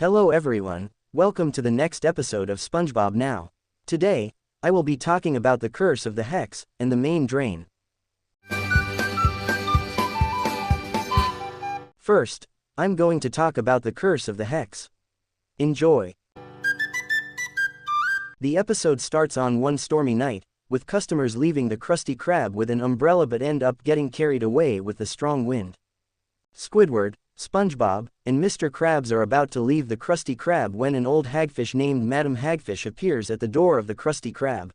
Hello everyone, welcome to the next episode of SpongeBob Now. Today, I will be talking about the curse of the Hex and the main drain. First, I'm going to talk about the curse of the Hex. Enjoy. The episode starts on one stormy night, with customers leaving the Krusty Krab with an umbrella but end up getting carried away with the strong wind. Squidward, SpongeBob, and Mr. Krabs are about to leave the Krusty Krab when an old hagfish named Madam Hagfish appears at the door of the Krusty Krab.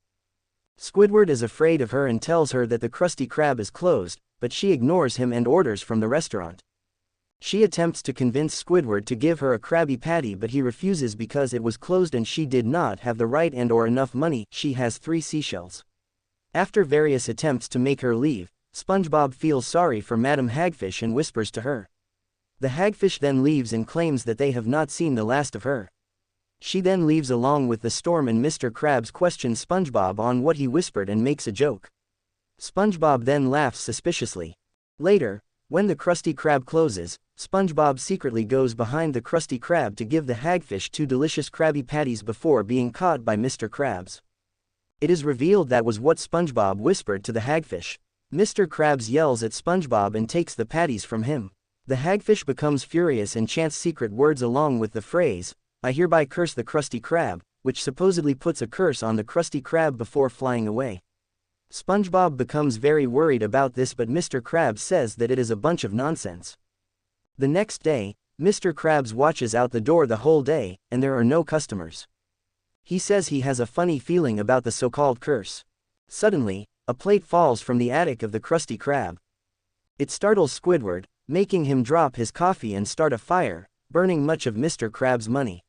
Squidward is afraid of her and tells her that the Krusty Krab is closed, but she ignores him and orders from the restaurant. She attempts to convince Squidward to give her a Krabby Patty, but he refuses because it was closed and she did not have the right and/or enough money. She has 3 seashells. After various attempts to make her leave, SpongeBob feels sorry for Madam Hagfish and whispers to her. The hagfish then leaves and claims that they have not seen the last of her. She then leaves along with the storm and Mr. Krabs questions SpongeBob on what he whispered and makes a joke. SpongeBob then laughs suspiciously. Later, when the Krusty Krab closes, SpongeBob secretly goes behind the Krusty Krab to give the hagfish 2 delicious Krabby Patties before being caught by Mr. Krabs. It is revealed that was what SpongeBob whispered to the hagfish. Mr. Krabs yells at SpongeBob and takes the patties from him. The hagfish becomes furious and chants secret words along with the phrase, "I hereby curse the Krusty Krab," which supposedly puts a curse on the Krusty Krab before flying away. SpongeBob becomes very worried about this, but Mr. Krabs says that it is a bunch of nonsense. The next day, Mr. Krabs watches out the door the whole day, and there are no customers. He says he has a funny feeling about the so-called curse. Suddenly, a plate falls from the attic of the Krusty Krab. It startles Squidward, making him drop his coffee and start a fire, burning much of Mr. Krabs' money.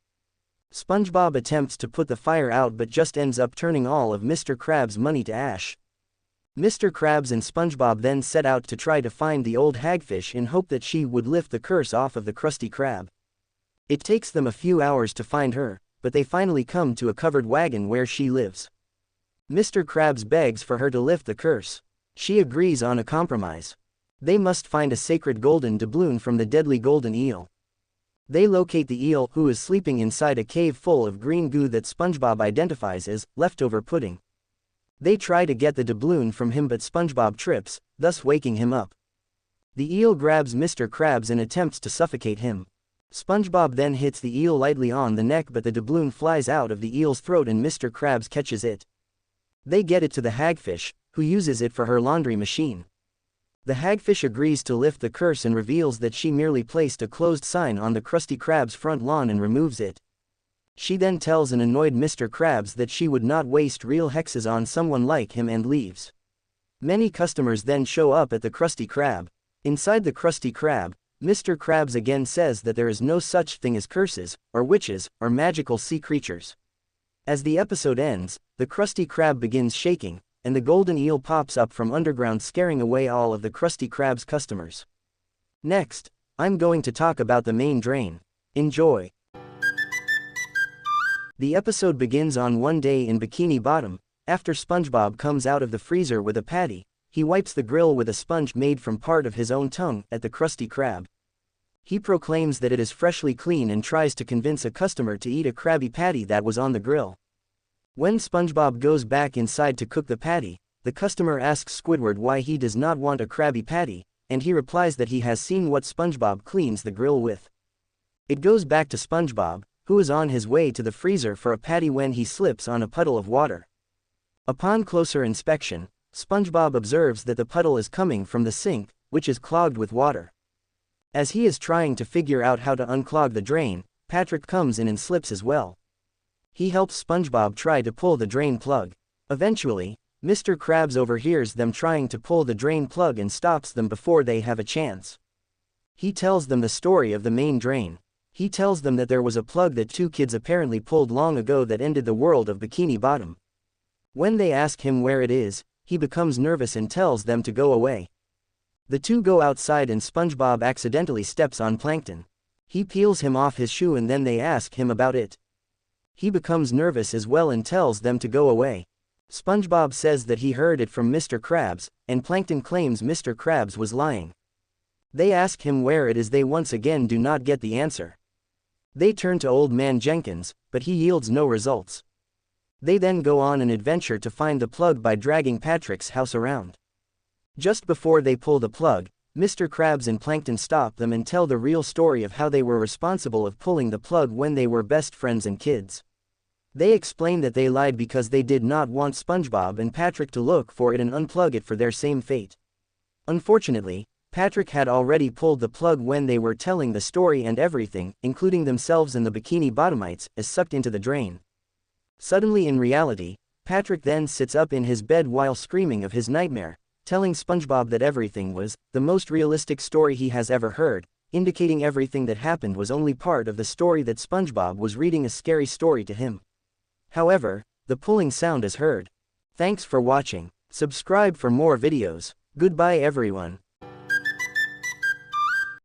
SpongeBob attempts to put the fire out but just ends up turning all of Mr. Krabs' money to ash. Mr. Krabs and SpongeBob then set out to try to find the old hagfish in hope that she would lift the curse off of the Krusty Krab. It takes them a few hours to find her, but they finally come to a covered wagon where she lives. Mr. Krabs begs for her to lift the curse. She agrees on a compromise. They must find a sacred golden doubloon from the deadly golden eel. They locate the eel, who is sleeping inside a cave full of green goo that SpongeBob identifies as leftover pudding. They try to get the doubloon from him, but SpongeBob trips, thus waking him up. The eel grabs Mr. Krabs and attempts to suffocate him. SpongeBob then hits the eel lightly on the neck, but the doubloon flies out of the eel's throat and Mr. Krabs catches it. They get it to the hagfish, who uses it for her laundry machine. The hagfish agrees to lift the curse and reveals that she merely placed a closed sign on the Krusty Krab's front lawn and removes it. She then tells an annoyed Mr. Krabs that she would not waste real hexes on someone like him and leaves. Many customers then show up at the Krusty Krab. Inside the Krusty Krab, Mr. Krabs again says that there is no such thing as curses, or witches, or magical sea creatures. As the episode ends, the Krusty Krab begins shaking, and the golden eel pops up from underground, scaring away all of the Krusty Krab's customers. Next, I'm going to talk about the main drain. Enjoy. The episode begins on one day in Bikini Bottom. After SpongeBob comes out of the freezer with a patty, he wipes the grill with a sponge made from part of his own tongue at the Krusty Krab. He proclaims that it is freshly clean and tries to convince a customer to eat a Krabby Patty that was on the grill. When SpongeBob goes back inside to cook the patty, the customer asks Squidward why he does not want a Krabby Patty, and he replies that he has seen what SpongeBob cleans the grill with. It goes back to SpongeBob, who is on his way to the freezer for a patty when he slips on a puddle of water. Upon closer inspection, SpongeBob observes that the puddle is coming from the sink, which is clogged with water. As he is trying to figure out how to unclog the drain, Patrick comes in and slips as well. He helps SpongeBob try to pull the drain plug. Eventually, Mr. Krabs overhears them trying to pull the drain plug and stops them before they have a chance. He tells them the story of the main drain. He tells them that there was a plug that 2 kids apparently pulled long ago that ended the world of Bikini Bottom. When they ask him where it is, he becomes nervous and tells them to go away. The 2 go outside and SpongeBob accidentally steps on Plankton. He peels him off his shoe and then they ask him about it. He becomes nervous as well and tells them to go away. SpongeBob says that he heard it from Mr. Krabs, and Plankton claims Mr. Krabs was lying. They ask him where it is. They once again do not get the answer. They turn to Old Man Jenkins, but he yields no results. They then go on an adventure to find the plug by dragging Patrick's house around. Just before they pull the plug, Mr. Krabs and Plankton stop them and tell the real story of how they were responsible of pulling the plug when they were best friends and kids. They explain that they lied because they did not want SpongeBob and Patrick to look for it and unplug it for their same fate. Unfortunately, Patrick had already pulled the plug when they were telling the story, and everything, including themselves and the Bikini Bottomites, is sucked into the drain. Suddenly in reality, Patrick then sits up in his bed while screaming of his nightmare, telling SpongeBob that everything was the most realistic story he has ever heard, indicating everything that happened was only part of the story, that SpongeBob was reading a scary story to him. However, the pulling sound is heard. Thanks for watching. Subscribe for more videos. Goodbye everyone.